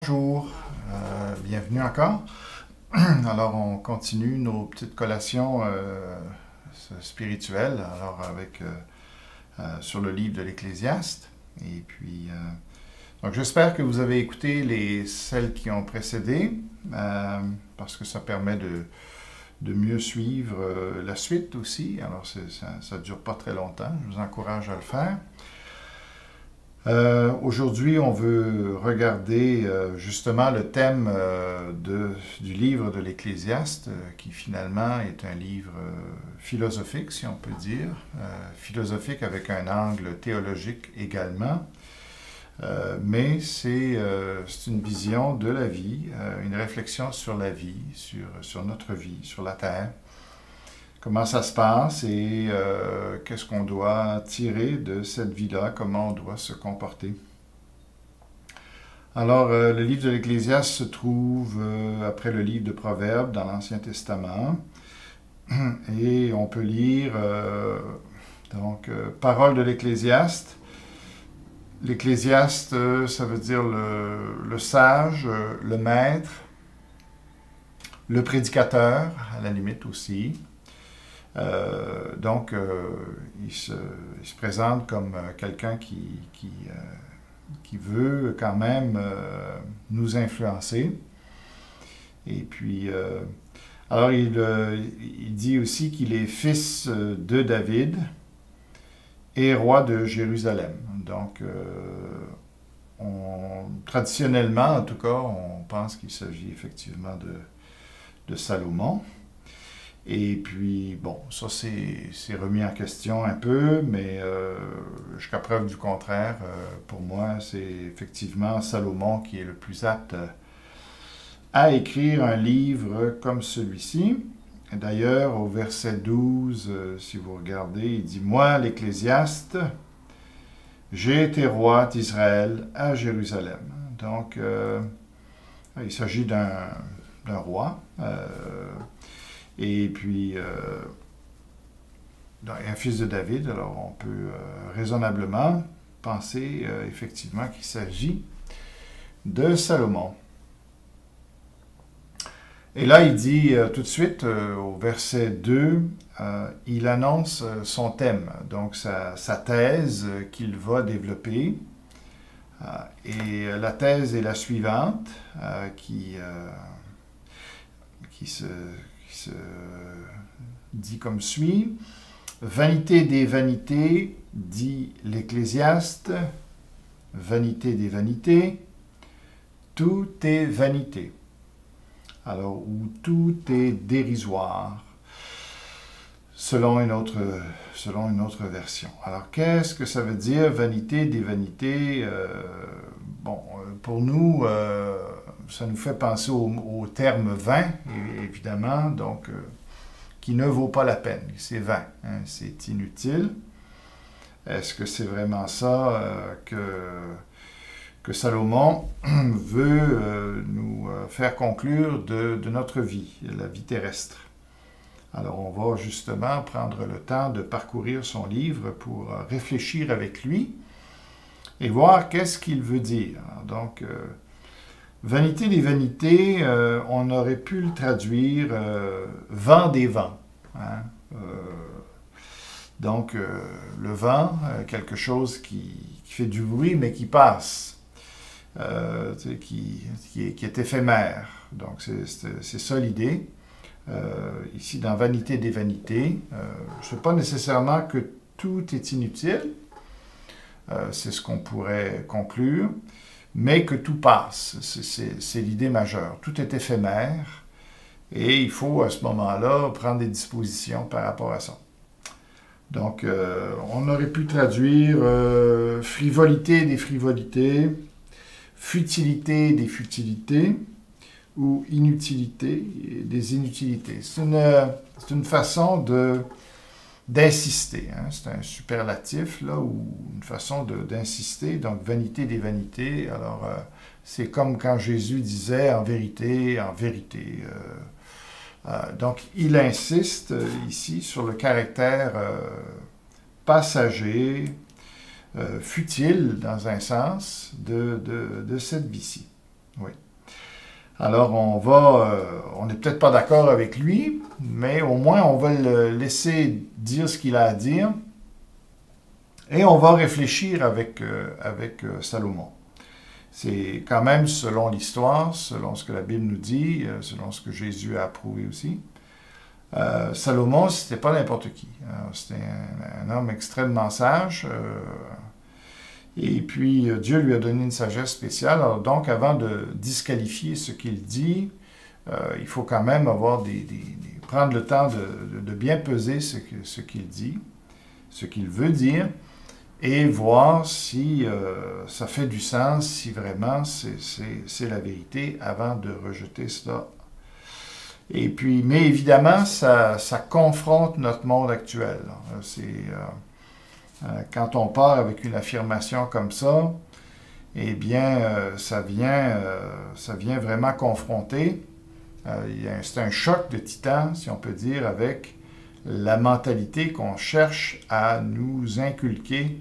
bonjour, bienvenue encore. Alors, on continue nos petites collations spirituelles, alors sur le livre de l'Ecclésiaste. Et puis, donc j'espère que vous avez écouté celles qui ont précédé, parce que ça permet de mieux suivre la suite aussi. Alors, ça ne dure pas très longtemps, je vous encourage à le faire. Aujourd'hui, on veut regarder justement le thème du livre de l'Ecclésiaste, qui finalement est un livre philosophique, si on peut dire, philosophique avec un angle théologique également, mais c'est une vision de la vie, une réflexion sur la vie, sur notre vie, sur la Terre. Comment ça se passe et qu'est-ce qu'on doit tirer de cette vie-là, comment on doit se comporter. Alors, le livre de l'Ecclésiaste se trouve après le livre de Proverbes dans l'Ancien Testament. Et on peut lire, parole de l'Ecclésiaste. L'Ecclésiaste, ça veut dire le sage, le maître, le prédicateur, à la limite aussi. Il se présente comme quelqu'un qui veut quand même nous influencer. Et puis, alors il dit aussi qu'il est fils de David et roi de Jérusalem. Donc, traditionnellement, en tout cas, on pense qu'il s'agit effectivement de Salomon. Et puis, bon, ça c'est remis en question un peu, mais jusqu'à preuve du contraire, pour moi, c'est effectivement Salomon qui est le plus apte à écrire un livre comme celui-ci. D'ailleurs, au verset 12, si vous regardez, il dit « Moi, l'Ecclésiaste, j'ai été roi d'Israël à Jérusalem. » Donc, il s'agit d'un roi. Et puis, un fils de David, alors on peut raisonnablement penser effectivement qu'il s'agit de Salomon. Et là, il dit tout de suite, au verset 2, il annonce son thème, donc sa thèse qu'il va développer. Et la thèse est la suivante, qui se dit comme suit. « Vanité des vanités, dit l'Ecclésiaste, vanité des vanités, tout est vanité. » Alors, ou tout est dérisoire, selon une autre version. Alors, qu'est-ce que ça veut dire, vanité des vanités? Pour nous, ça nous fait penser au terme vain, évidemment, donc qui ne vaut pas la peine. C'est vain, hein, c'est inutile. Est-ce que c'est vraiment ça que Salomon veut nous faire conclure de notre vie, la vie terrestre? Alors, on va justement prendre le temps de parcourir son livre pour réfléchir avec lui et voir qu'est-ce qu'il veut dire. Donc, vanité des vanités, on aurait pu le traduire vent des vents. Hein? Donc, le vent, quelque chose qui fait du bruit, mais qui passe, qui est éphémère. Donc, c'est ça l'idée. Ici, dans vanité des vanités, ce n'est pas nécessairement que tout est inutile, c'est ce qu'on pourrait conclure, mais que tout passe, c'est l'idée majeure. Tout est éphémère et il faut à ce moment-là prendre des dispositions par rapport à ça. Donc, on aurait pu traduire frivolité des frivolités, futilité des futilités ou inutilité des inutilités. C'est une façon d'insister. Hein? C'est un superlatif, là, ou une façon d'insister. Donc, vanité des vanités. Alors, c'est comme quand Jésus disait en vérité, en vérité. Donc, il insiste ici sur le caractère passager, futile, dans un sens, de cette vie-ci. Oui. Alors, on n'est peut-être pas d'accord avec lui, mais au moins, on va le laisser dire ce qu'il a à dire et on va réfléchir avec Salomon. C'est quand même selon l'histoire, selon ce que la Bible nous dit, selon ce que Jésus a approuvé aussi. Salomon, c'était pas n'importe qui. C'était un homme extrêmement sage. Et puis, Dieu lui a donné une sagesse spéciale. Alors, donc, avant de disqualifier ce qu'il dit, il faut quand même avoir prendre le temps de bien peser ce qu'il dit, ce qu'il veut dire, et voir si ça fait du sens, si vraiment c'est la vérité, avant de rejeter cela. Et puis, mais évidemment, ça confronte notre monde actuel. Quand on part avec une affirmation comme ça, eh bien, ça vient vraiment confronter. C'est un choc de titan, si on peut dire, avec la mentalité qu'on cherche à nous inculquer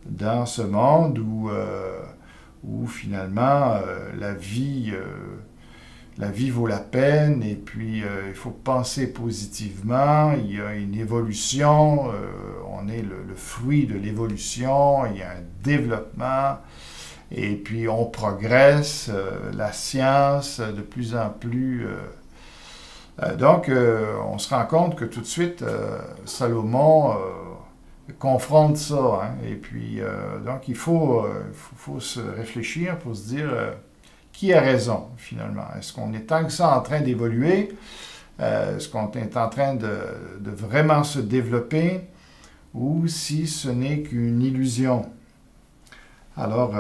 dans ce monde où finalement la vie vaut la peine et puis il faut penser positivement, il y a une évolution, on est le fruit de l'évolution, il y a un développement et puis on progresse, la science de plus en plus... donc on se rend compte que tout de suite Salomon confronte ça, hein, et puis donc il faut se réfléchir pour se dire... qui a raison, finalement? Est-ce qu'on est tant que ça en train d'évoluer? Est-ce qu'on est en train de vraiment se développer? Ou si ce n'est qu'une illusion? Alors,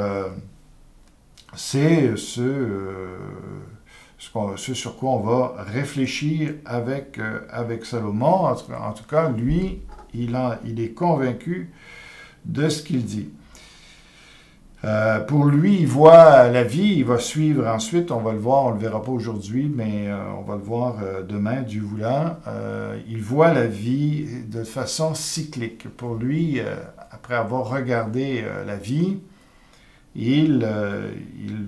c'est ce sur quoi on va réfléchir avec Salomon. En tout cas, lui, il est convaincu de ce qu'il dit. Pour lui, il voit la vie, il va suivre ensuite, on va le voir, on ne le verra pas aujourd'hui, mais on va le voir demain, Dieu voulant. Il voit la vie de façon cyclique. Pour lui, après avoir regardé la vie, il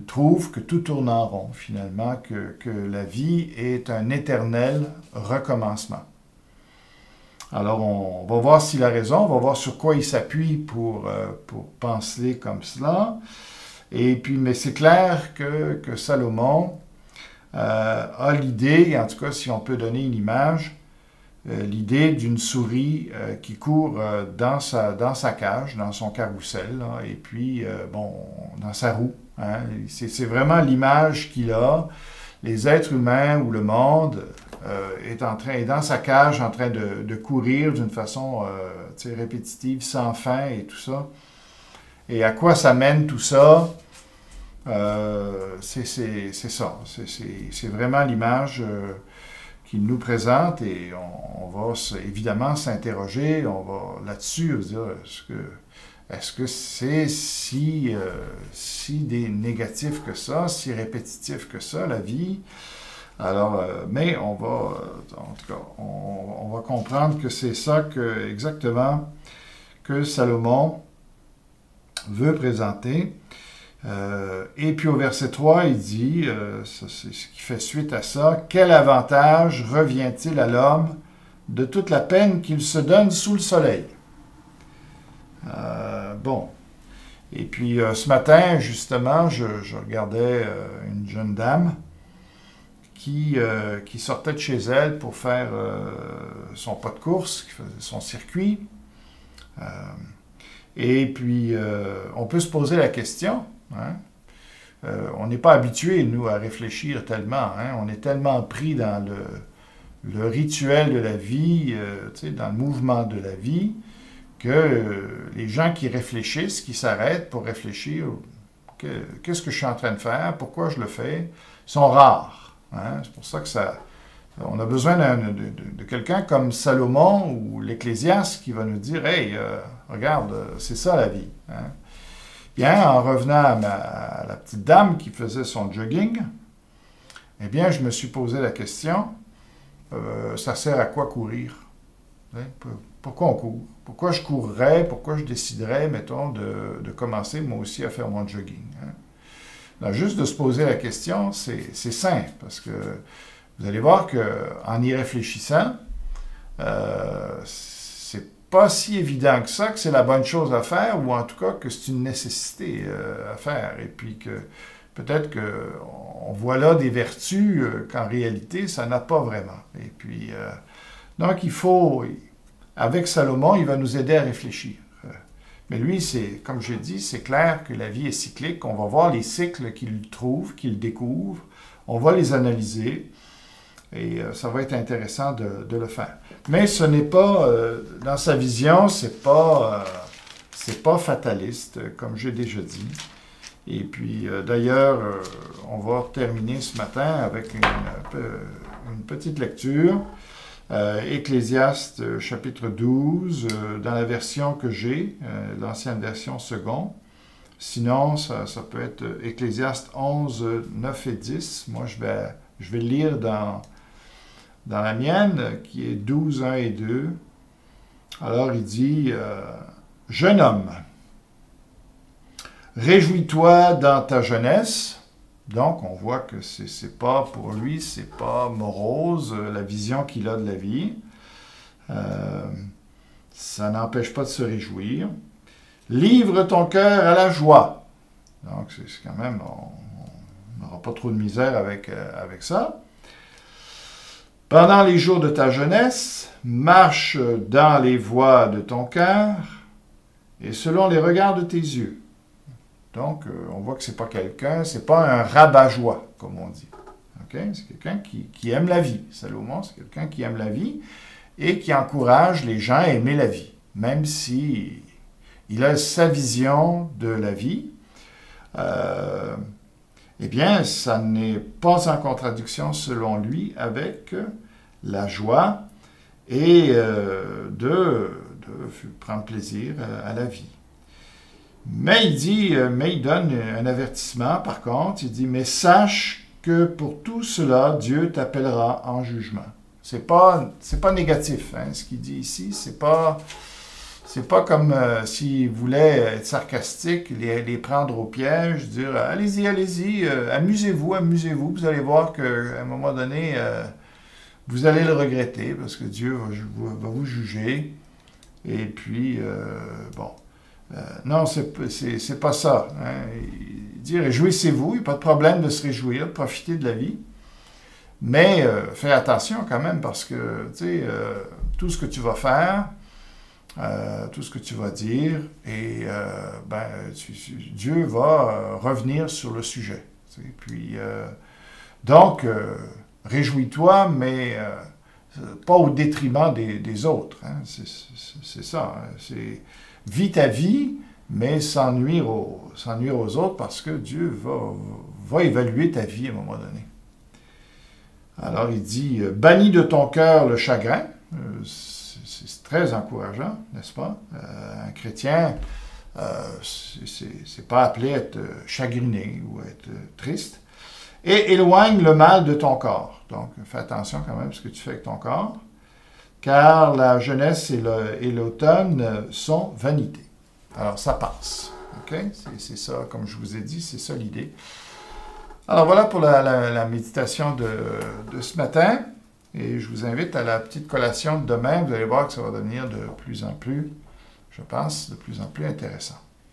trouve que tout tourne en rond, finalement, que la vie est un éternel recommencement. Alors, on va voir s'il a raison, on va voir sur quoi il s'appuie pour penser comme cela. Et puis, mais c'est clair que Salomon a l'idée, en tout cas, si on peut donner une image, l'idée d'une souris qui court dans sa cage, dans son carrousel, là, et puis, dans sa roue. Hein. C'est vraiment l'image qu'il a. Les êtres humains ou le monde... est dans sa cage en train de courir d'une façon répétitive, sans fin et tout ça. Et à quoi ça mène tout ça? C'est ça. C'est vraiment l'image qu'il nous présente et on va évidemment s'interroger, on va là-dessus dire est-ce que c'est si négatif que ça, si répétitif que ça, la vie? Alors, mais on va, en tout cas, on va comprendre que c'est ça exactement que Salomon veut présenter. Et puis au verset 3, il dit, c'est ce qui fait suite à ça, « Quel avantage revient-il à l'homme de toute la peine qu'il se donne sous le soleil? » Bon. Et puis ce matin, justement, je regardais une jeune dame qui sortait de chez elle pour faire son pas de course, qui faisait son circuit. Et puis, on peut se poser la question, hein? On n'est pas habitué, nous, à réfléchir tellement. Hein? On est tellement pris dans le rituel de la vie, dans le mouvement de la vie, que les gens qui réfléchissent, qui s'arrêtent pour réfléchir, qu'est-ce que je suis en train de faire, pourquoi je le fais, sont rares. Hein? C'est pour ça que on a besoin de quelqu'un comme Salomon ou l'Ecclésiaste qui va nous dire « Hey, regarde, c'est ça la vie. Hein? » Bien, en revenant à la petite dame qui faisait son jogging, eh bien, je me suis posé la question, ça sert à quoi courir? Hein? Pourquoi on court? Pourquoi je courrais? Pourquoi je déciderais, mettons, de commencer moi aussi à faire mon jogging? Hein? là, juste de se poser la question, c'est simple, parce que vous allez voir qu'en y réfléchissant, c'est pas si évident que ça, que c'est la bonne chose à faire, ou en tout cas que c'est une nécessité à faire, et puis que peut-être qu'on voit là des vertus qu'en réalité, ça n'a pas vraiment. Et puis, donc il faut, avec Salomon, il va nous aider à réfléchir. Mais lui, c'est, comme je dis, c'est clair que la vie est cyclique. On va voir les cycles qu'il trouve, qu'il découvre. On va les analyser. Et ça va être intéressant de le faire. Mais ce n'est pas, dans sa vision, c'est pas fataliste, comme j'ai déjà dit. Et puis, d'ailleurs, on va terminer ce matin avec une petite lecture. Ecclésiaste chapitre 12, dans la version que j'ai, l'ancienne version seconde. Sinon, ça peut être Ecclésiaste 11, 9 et 10. Moi, je vais le lire dans la mienne, qui est 12, 1 et 2. Alors, il dit, « Jeune homme, réjouis-toi dans ta jeunesse. » Donc, on voit que c'est pas, pour lui, c'est pas morose, la vision qu'il a de la vie. Ça n'empêche pas de se réjouir. Livre ton cœur à la joie. Donc, c'est quand même, on n'aura pas trop de misère avec ça. Pendant les jours de ta jeunesse, marche dans les voies de ton cœur et selon les regards de tes yeux. Donc, on voit que c'est pas quelqu'un, c'est pas un rabat-joie, comme on dit. Okay? C'est quelqu'un qui aime la vie. Salomon, c'est quelqu'un qui aime la vie et qui encourage les gens à aimer la vie, même si il a sa vision de la vie. Eh bien, ça n'est pas en contradiction, selon lui, avec la joie et de prendre plaisir à la vie. Mais il donne un avertissement, par contre, il dit, « Mais sache que pour tout cela, Dieu t'appellera en jugement. » C'est pas négatif, hein, ce qu'il dit ici, c'est pas comme s'il voulait être sarcastique, les prendre au piège, dire, « Allez-y, allez-y, amusez-vous, vous allez voir qu'à un moment donné, vous allez le regretter, parce que Dieu va vous juger. » Et puis, bon... non, c'est pas ça. Hein. Il dit, réjouissez-vous, il n'y a pas de problème de se réjouir, de profiter de la vie. Mais fais attention quand même, parce que, tu sais, tout ce que tu vas faire, tout ce que tu vas dire, et Dieu va revenir sur le sujet. Tu sais. Puis, donc, réjouis-toi, mais pas au détriment des autres. Hein. C'est ça. Hein. C'est... Vis ta vie, mais sans nuire aux autres, parce que Dieu va évaluer ta vie à un moment donné. Alors il dit, « Bannis de ton cœur le chagrin. » C'est très encourageant, n'est-ce pas? Un chrétien, c'est pas appelé à être chagriné ou à être triste. « Et éloigne le mal de ton corps. » Donc, fais attention quand même à ce que tu fais avec ton corps. Car la jeunesse et l'automne sont vanité. Alors, ça passe. Okay? C'est ça, comme je vous ai dit, c'est ça l'idée. Alors, voilà pour la méditation de ce matin. Et je vous invite à la petite collation de demain. Vous allez voir que ça va devenir de plus en plus, je pense, de plus en plus intéressant.